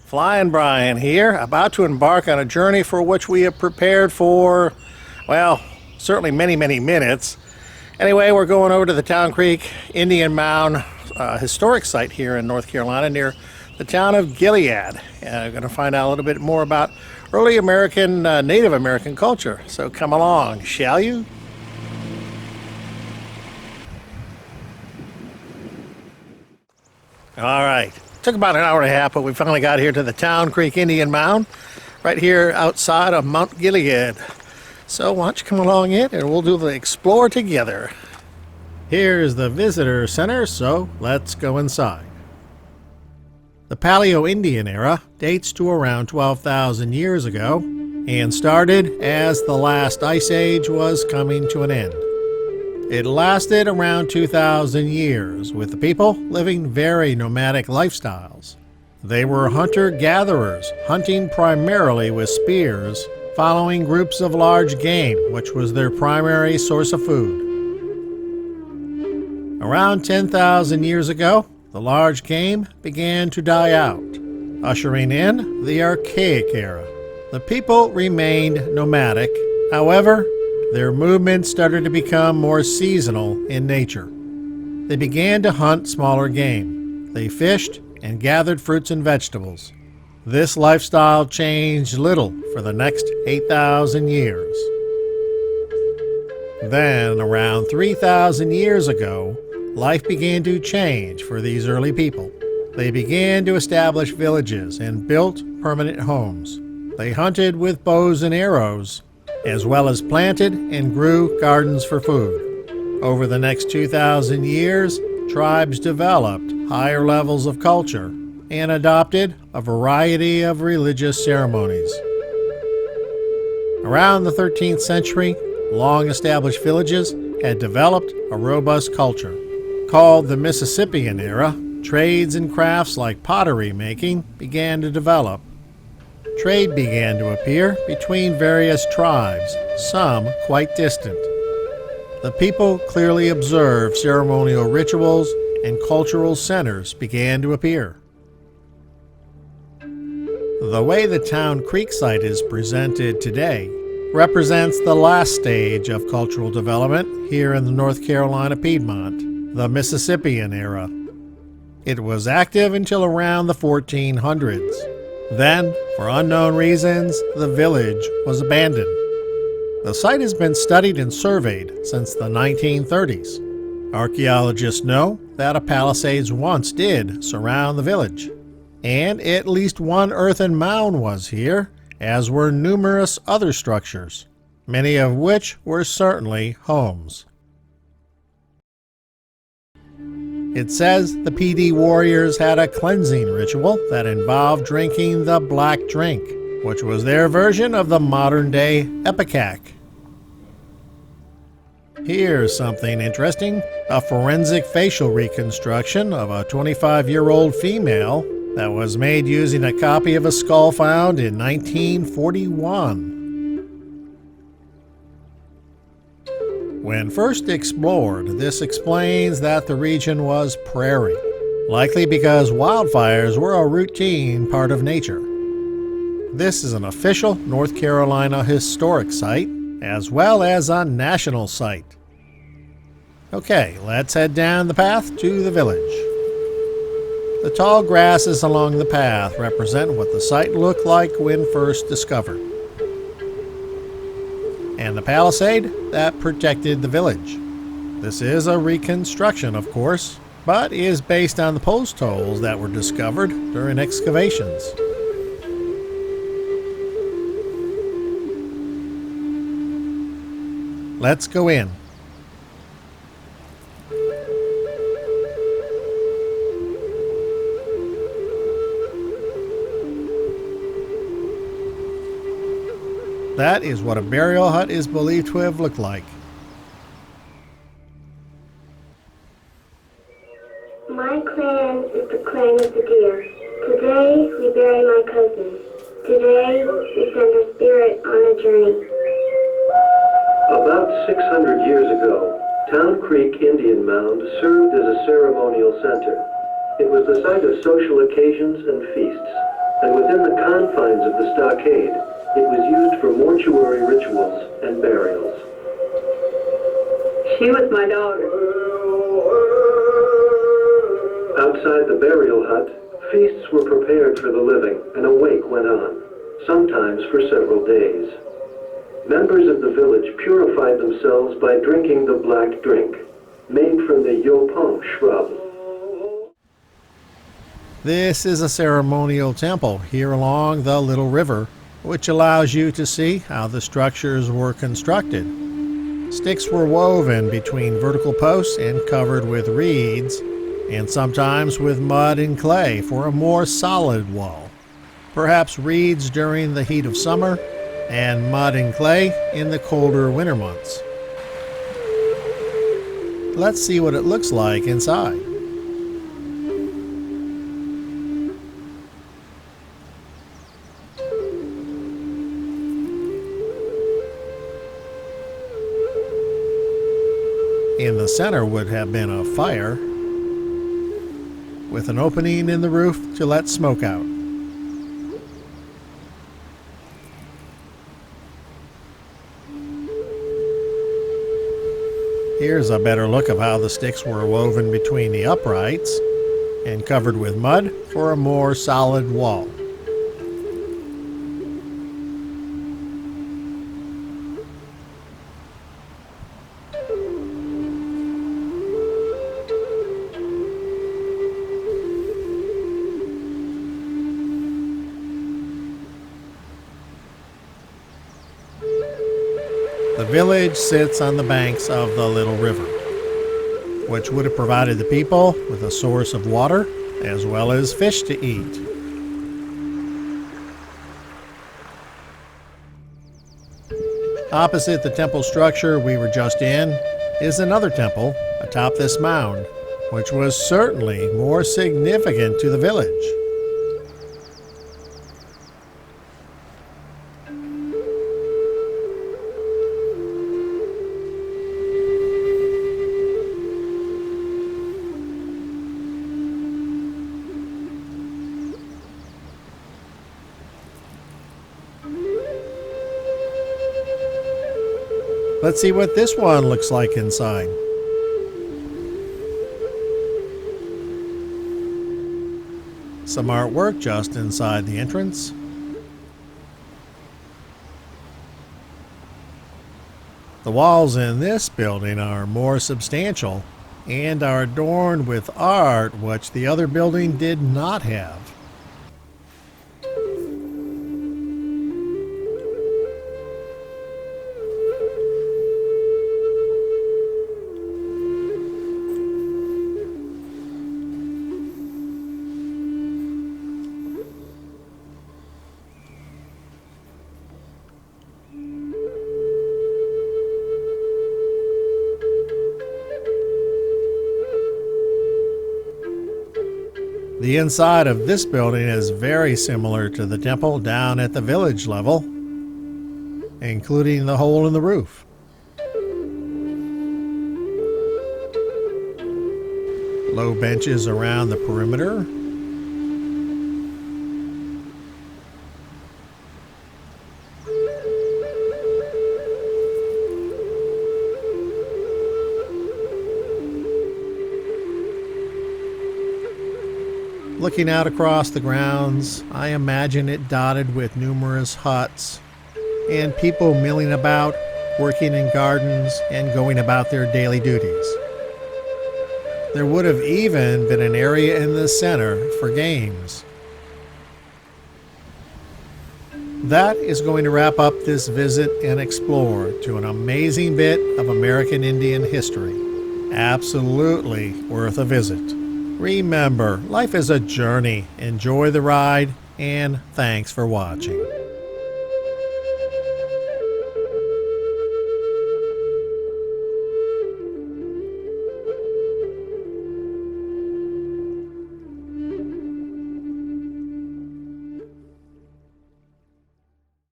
Flying Brian here, about to embark on a journey for which we have prepared for, well, certainly many, many minutes. Anyway, we're going over to the Town Creek Indian Mound historic site here in North Carolina near the town of Gilead. We're going to find out a little bit more about early American, Native American culture. So come along, shall you? All right. Took about an hour and a half, but we finally got here to the Town Creek Indian Mound, right here outside of Mount Gilead. So why don't you come along in and we'll do the explore together. Here's the visitor center, so let's go inside. The Paleo-Indian era dates to around 12,000 years ago and started as the last ice age was coming to an end. It lasted around 2,000 years, with the people living very nomadic lifestyles. They were hunter-gatherers, hunting primarily with spears, following groups of large game, which was their primary source of food. Around 10,000 years ago, the large game began to die out, ushering in the Archaic era. The people remained nomadic, however, their movements started to become more seasonal in nature. They began to hunt smaller game. They fished and gathered fruits and vegetables. This lifestyle changed little for the next 8,000 years. Then, around 3,000 years ago, life began to change for these early people. They began to establish villages and built permanent homes. They hunted with bows and arrows, as well as planted and grew gardens for food. Over the next 2,000 years, tribes developed higher levels of culture and adopted a variety of religious ceremonies. Around the 13th century, long-established villages had developed a robust culture. Called the Mississippian Era, trades and crafts like pottery making began to develop. Trade began to appear between various tribes, some quite distant. The people clearly observed ceremonial rituals and cultural centers began to appear. The way the Town Creek site is presented today represents the last stage of cultural development here in the North Carolina Piedmont, the Mississippian Era. It was active until around the 1400s. Then, for unknown reasons, the village was abandoned. The site has been studied and surveyed since the 1930s. Archaeologists know that a palisades once did surround the village, and at least one earthen mound was here, as were numerous other structures, many of which were certainly homes. It says the PD warriors had a cleansing ritual that involved drinking the black drink, which was their version of the modern-day ipecac. Here's something interesting, a forensic facial reconstruction of a 25-year-old female that was made using a copy of a skull found in 1941. When first explored, this explains that the region was prairie, likely because wildfires were a routine part of nature. This is an official North Carolina historic site, as well as a national site. Okay, let's head down the path to the village. The tall grasses along the path represent what the site looked like when first discovered, and the palisade that protected the village. This is a reconstruction, of course, but is based on the post holes that were discovered during excavations. Let's go in. That is what a burial hut is believed to have looked like. My clan is the clan of the deer. Today we bury my cousin. Today we send her spirit on a journey. About 600 years ago, Town Creek Indian Mound served as a ceremonial center. It was the site of social occasions and feasts. and within the confines of the stockade, it was used for mortuary rituals and burials. She was my daughter. Outside the burial hut, feasts were prepared for the living, and a wake went on, sometimes for several days. Members of the village purified themselves by drinking the black drink, made from the yopong shrub. This is a ceremonial temple here along the Little River, which allows you to see how the structures were constructed. Sticks were woven between vertical posts and covered with reeds, and sometimes with mud and clay for a more solid wall. Perhaps reeds during the heat of summer, and mud and clay in the colder winter months. Let's see what it looks like inside. In the center would have been a fire with an opening in the roof to let smoke out. Here's a better look of how the sticks were woven between the uprights and covered with mud for a more solid wall. The village sits on the banks of the Little River, which would have provided the people with a source of water as well as fish to eat. Opposite the temple structure we were just in is another temple atop this mound, which was certainly more significant to the village. Let's see what this one looks like inside. Some artwork just inside the entrance. The walls in this building are more substantial and are adorned with art which the other building did not have. The inside of this building is very similar to the temple down at the village level, including the hole in the roof. Low benches around the perimeter. Looking out across the grounds, I imagine it dotted with numerous huts and people milling about, working in gardens, and going about their daily duties. There would have even been an area in the center for games. That is going to wrap up this visit and explore to an amazing bit of American Indian history. Absolutely worth a visit. Remember, life is a journey. Enjoy the ride, and thanks for watching.